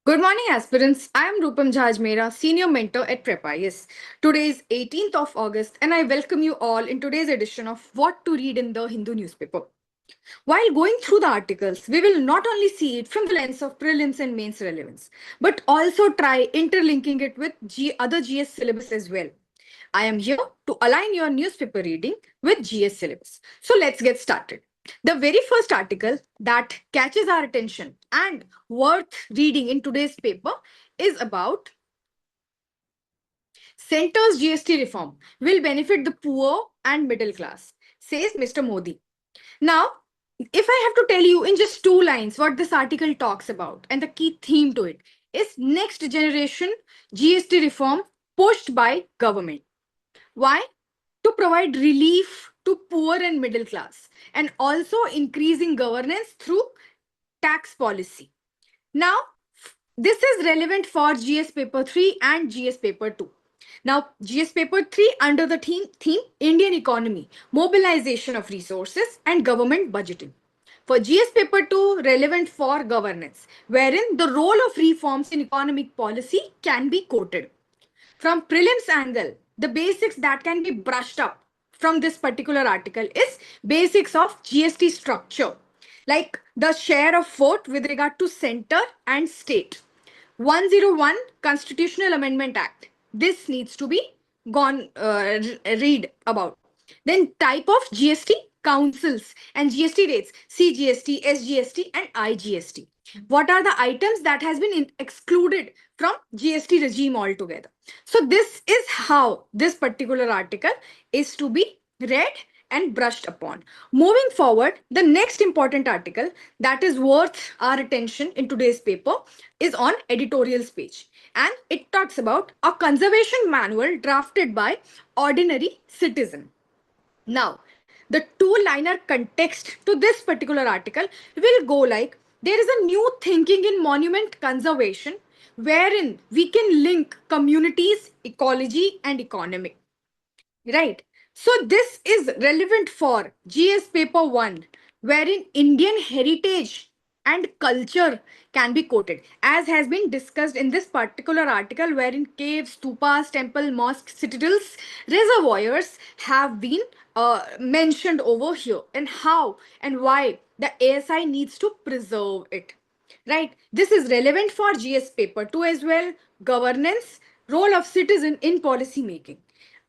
Good morning, aspirants. I am Rupam Jhajmera, Senior Mentor at Prepayas. Today is 18th of August, and I welcome you all in today's edition of What to Read in the Hindu newspaper. While going through the articles, we will not only see it from the lens of prelims and mains relevance, but also try interlinking it with other GS syllabus as well. I am here to align your newspaper reading with GS syllabus. So let's get started. The very first article that catches our attention and worth reading in today's paper is about Centre's GST reform will benefit the poor and middle class, says Mr. Modi. Now, if I have to tell you in just two lines what this article talks about and the key theme to it is next generation GST reform pushed by government. Why? To provide relief to poor and middle class and also increasing governance through tax policy. Now, this is relevant for GS paper 3 and GS paper 2. Now, GS paper 3 under the theme Indian economy, mobilization of resources and government budgeting. For GS paper 2, relevant for governance, wherein the role of reforms in economic policy can be quoted. From prelims angle, the basics that can be brushed up from this particular article is basics of GST structure, like the share of vote with regard to center and state. 101 Constitutional Amendment Act. This needs to be gone read about. Then type of GST councils and GST rates, CGST, SGST and IGST. What are the items that has been excluded from GST regime altogether? So this is how this particular article is to be read and brushed upon. Moving forward, the next important article that is worth our attention in today's paper is on editorials page. And it talks about a conservation manual drafted by ordinary citizen. Now, the two-liner context to this particular article will go like, there is a new thinking in monument conservation wherein we can link communities, ecology and economic. Right. So this is relevant for GS paper 1, wherein Indian heritage and culture can be quoted, as has been discussed in this particular article, wherein caves, stupas, temple, mosques, citadels, reservoirs have been mentioned over here, and how and why the ASI needs to preserve it. Right. This is relevant for GS paper 2 as well, governance, role of citizen in policy making.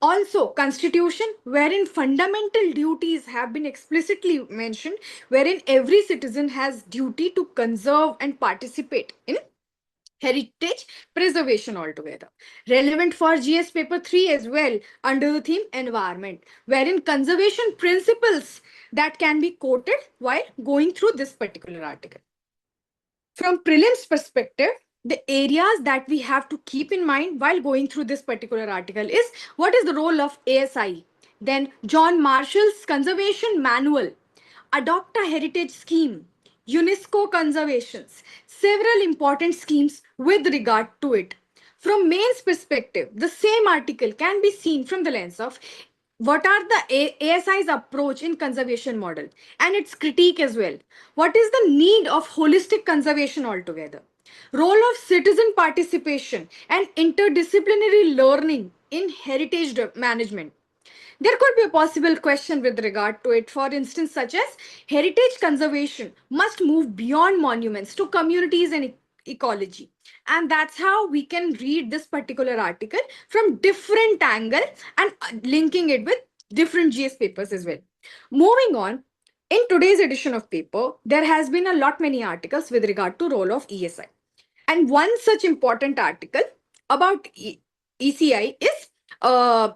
Also, constitution wherein fundamental duties have been explicitly mentioned, wherein every citizen has duty to conserve and participate in heritage preservation altogether. Relevant for GS paper 3 as well under the theme environment, wherein conservation principles that can be quoted while going through this particular article. From prelims perspective, the areas that we have to keep in mind while going through this particular article is what is the role of ASI, then John Marshall's conservation manual, adopt a heritage scheme, UNESCO conservations, several important schemes with regard to it. From mains perspective, the same article can be seen from the lens of what are the ASI's approach in conservation model and its critique as well. What is the need of holistic conservation altogether? Role of citizen participation and interdisciplinary learning in heritage management. There could be a possible question with regard to it, for instance, such as heritage conservation must move beyond monuments to communities and ecology. And that's how we can read this particular article from different angle and linking it with different GS papers as well. Moving on, in today's edition of paper, there has been a lot many articles with regard to role of ESI. And one such important article about ECI is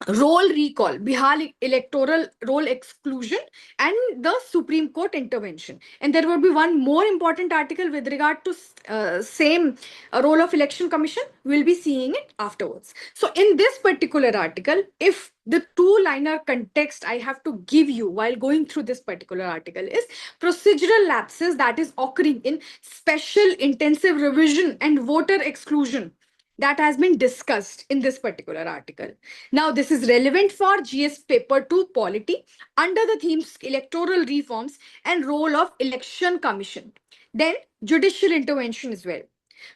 roll recall, Bihar electoral roll exclusion, and the Supreme Court intervention. And there will be one more important article with regard to same role of election commission. We'll be seeing it afterwards. So in this particular article, if the two-liner context I have to give you while going through this particular article is procedural lapses that is occurring in special intensive revision and voter exclusion that has been discussed in this particular article. Now, this is relevant for GS paper 2 polity under the themes electoral reforms and role of election commission. Then judicial intervention as well.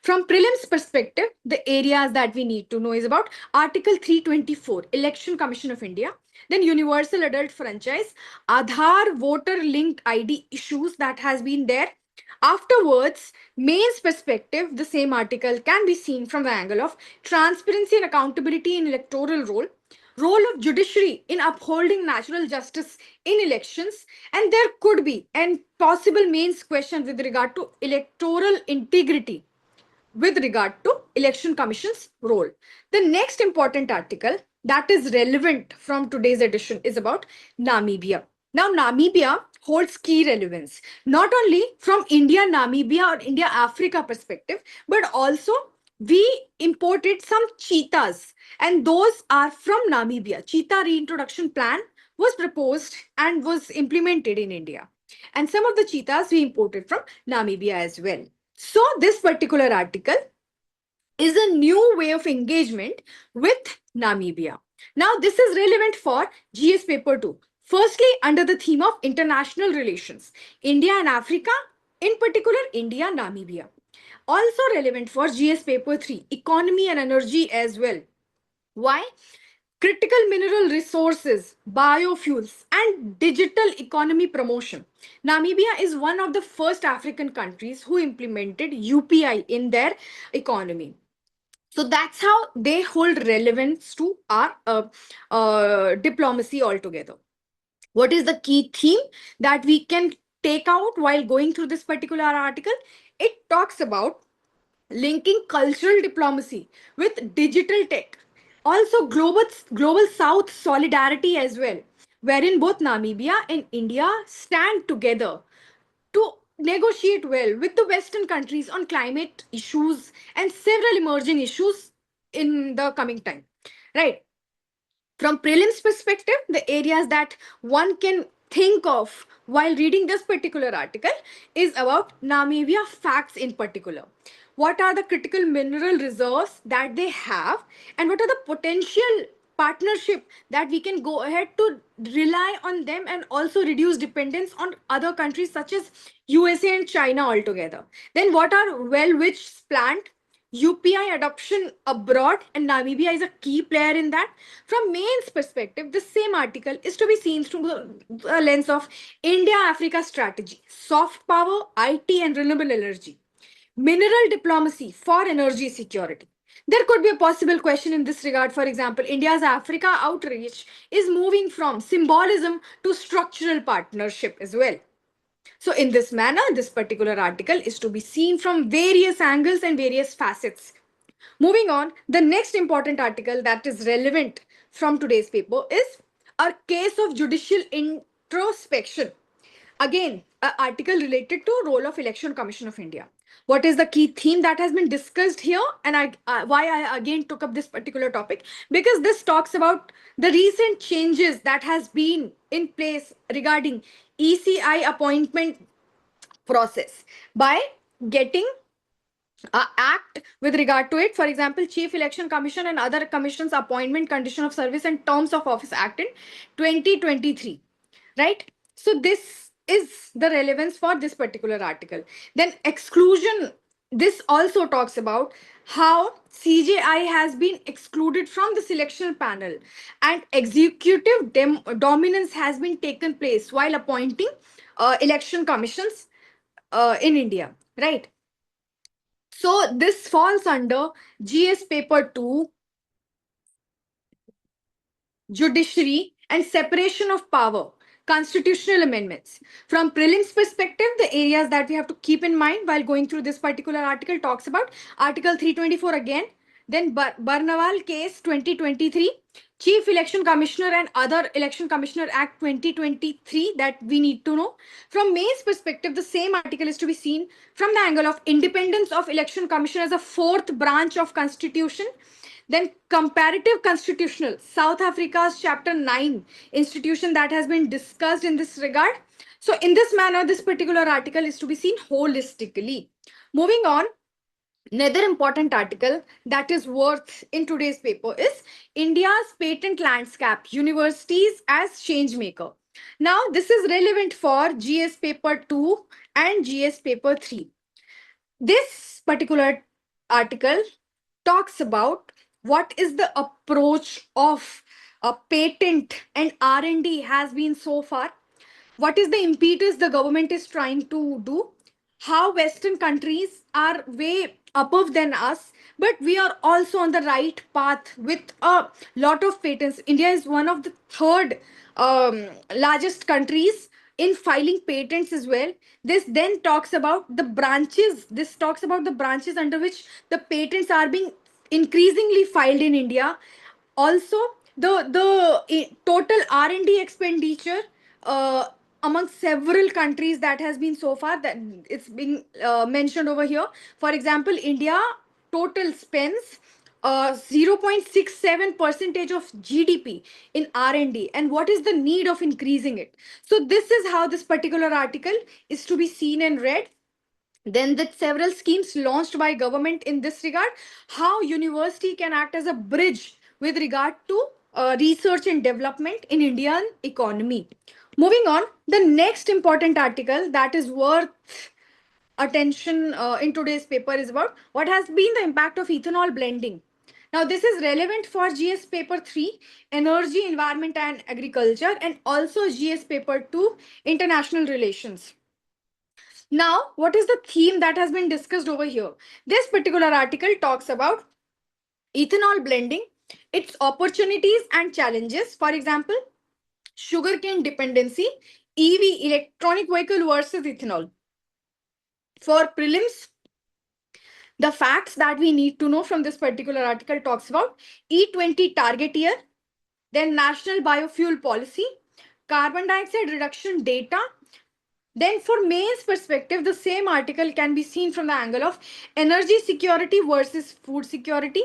From prelims perspective, the areas that we need to know is about Article 324, Election Commission of India, then Universal Adult Franchise, Aadhaar voter linked ID issues that has been there. Afterwards, mains perspective, the same article can be seen from the angle of transparency and accountability in electoral role of judiciary in upholding natural justice in elections, and there could be and possible mains question with regard to electoral integrity with regard to election commission's role. The next important article that is relevant from today's edition is about Namibia. Now, Namibia holds key relevance, not only from India, Namibia or India, Africa perspective, but also we imported some cheetahs and those are from Namibia. Cheetah reintroduction plan was proposed and was implemented in India. And some of the cheetahs we imported from Namibia as well. So this particular article is a new way of engagement with Namibia. Now, this is relevant for GS paper 2. Firstly, under the theme of international relations, India and Africa, in particular, India, Namibia. Also relevant for GS paper 3, economy and energy as well. Why? Critical mineral resources, biofuels, and digital economy promotion. Namibia is one of the first African countries who implemented UPI in their economy. So that's how they hold relevance to our diplomacy altogether. What is the key theme that we can take out while going through this particular article? It talks about linking cultural diplomacy with digital tech. Also, global South solidarity as well, wherein both Namibia and India stand together to negotiate well with the Western countries on climate issues and several emerging issues in the coming time. Right. From prelims perspective, the areas that one can think of while reading this particular article is about Namibia facts in particular. What are the critical mineral reserves that they have, and what are the potential partnership that we can go ahead to rely on them and also reduce dependence on other countries such as USA and China altogether. Then what are well which plant UPI adoption abroad, and Namibia is a key player in that. From mains perspective, the same article is to be seen through the lens of India-Africa strategy, soft power, IT and renewable energy, mineral diplomacy for energy security. There could be a possible question in this regard. For example, India's Africa outreach is moving from symbolism to structural partnership as well. So in this manner, this particular article is to be seen from various angles and various facets. Moving on, the next important article that is relevant from today's paper is a case of judicial introspection. Again, an article related to role of Election Commission of India. What is the key theme that has been discussed here, and why I again took up this particular topic? Because this talks about the recent changes that has been in place regarding ECI appointment process by getting act with regard to it. For example, Chief Election Commission and other commissions appointment, condition of service and terms of office act in 2023, right? So this is the relevance for this particular article. Then exclusion, this also talks about how CJI has been excluded from the selection panel and executive dominance has been taken place while appointing election commissions in India, right? So this falls under GS paper 2, judiciary and separation of power, constitutional amendments. From prelims perspective, the areas that we have to keep in mind while going through this particular article talks about Article 324 again, then Barnawal case 2023, Chief Election Commissioner and other Election Commissioner Act 2023 that we need to know. From May's perspective, the same article is to be seen from the angle of independence of Election Commission as a fourth branch of constitution. Then comparative constitutional, South Africa's chapter 9 institution that has been discussed in this regard. So in this manner, this particular article is to be seen holistically. Moving on, another important article that is worth in today's paper is India's patent landscape, universities as change maker. Now, this is relevant for GS paper 2 and GS paper 3. This particular article talks about what is the approach of a patent and R&D has been so far, what is the impetus the government is trying to do, how Western countries are way above than us, but we are also on the right path with a lot of patents. India is one of the third largest countries in filing patents as well. This then talks about the branches. This talks about the branches under which the patents are being increasingly filed in India. Also, the total R&D expenditure uh, among several countries that has been so far, that it's being mentioned over here. For example, India total spends 0.67 percentage of GDP in R&D, and what is the need of increasing it? So this is how this particular article is to be seen and read. Then the several schemes launched by government in this regard, how university can act as a bridge with regard to research and development in Indian economy. Moving on, the next important article that is worth attention in today's paper is about what has been the impact of ethanol blending. Now, this is relevant for GS paper 3, energy, environment and agriculture, and also GS paper 2, international relations. Now, what is the theme that has been discussed over here? This particular article talks about ethanol blending, its opportunities and challenges. For example, sugarcane dependency, EV, electronic vehicle versus ethanol. For prelims, the facts that we need to know from this particular article talks about E20 target year, then national biofuel policy, carbon dioxide reduction data. Then for mains perspective, the same article can be seen from the angle of energy security versus food security,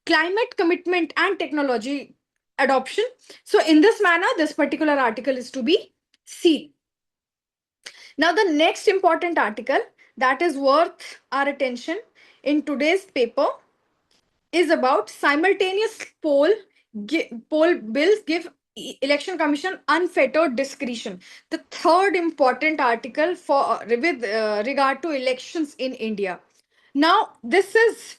climate commitment and technology adoption. So in this manner, this particular article is to be seen. Now, the next important article that is worth our attention in today's paper is about simultaneous poll bills give election commission unfettered discretion. The third important article for with regard to elections in India. Now, this is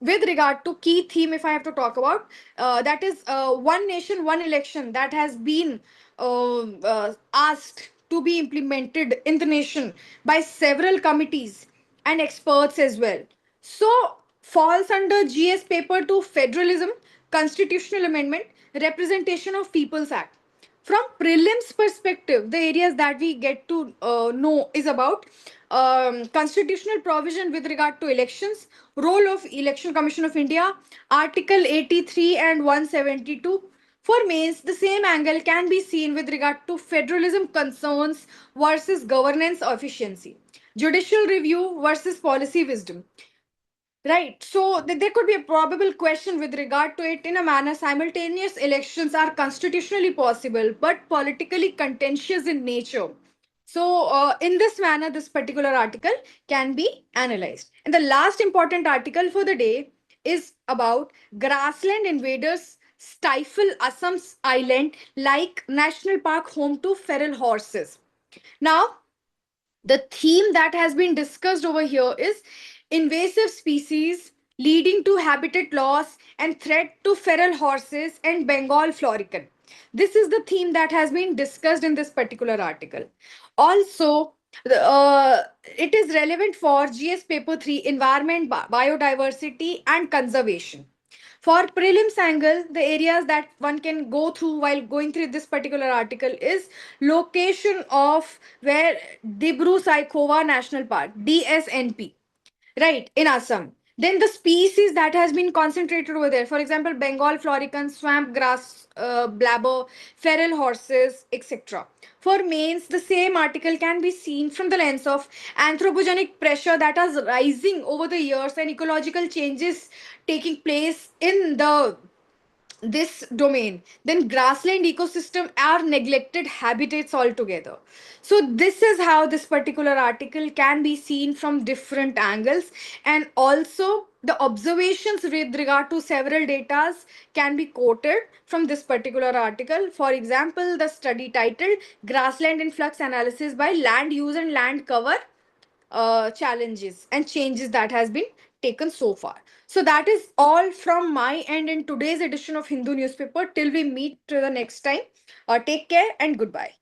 with regard to key theme, if I have to talk about, that is one nation, one election that has been asked to be implemented in the nation by several committees and experts as well. So, falls under GS paper to federalism, constitutional amendment, representation of People's Act. From prelims perspective, the areas that we get to know is about constitutional provision with regard to elections, role of Election Commission of India, Article 83 and 172. For mains, the same angle can be seen with regard to federalism concerns versus governance efficiency, judicial review versus policy wisdom. Right. So there could be a probable question with regard to it in a manner. Simultaneous elections are constitutionally possible, but politically contentious in nature. So in this manner, this particular article can be analyzed. And the last important article for the day is about grassland invaders stifle Assam's island like national park home to feral horses. Now, the theme that has been discussed over here is invasive species leading to habitat loss and threat to feral horses and Bengal florican. This is the theme that has been discussed in this particular article. Also, it is relevant for GS paper 3, environment, biodiversity and conservation. For prelims angle, the areas that one can go through while going through this particular article is location of where Dibru Saikhowa National Park, DSNP, right, in Assam. Then the species that has been concentrated over there, for example, Bengal florican, swamp grass, blabber, feral horses, etc. For mains, the same article can be seen from the lens of anthropogenic pressure that is rising over the years and ecological changes taking place in the this domain. Then grassland ecosystem are neglected habitats altogether. So this is how this particular article can be seen from different angles, and also the observations with regard to several datas can be quoted from this particular article. For example, the study titled grassland influx analysis by land use and land cover challenges and changes that has been taken so far. So that is all from my end in today's edition of Hindu newspaper. Till we meet to the next time, take care and goodbye.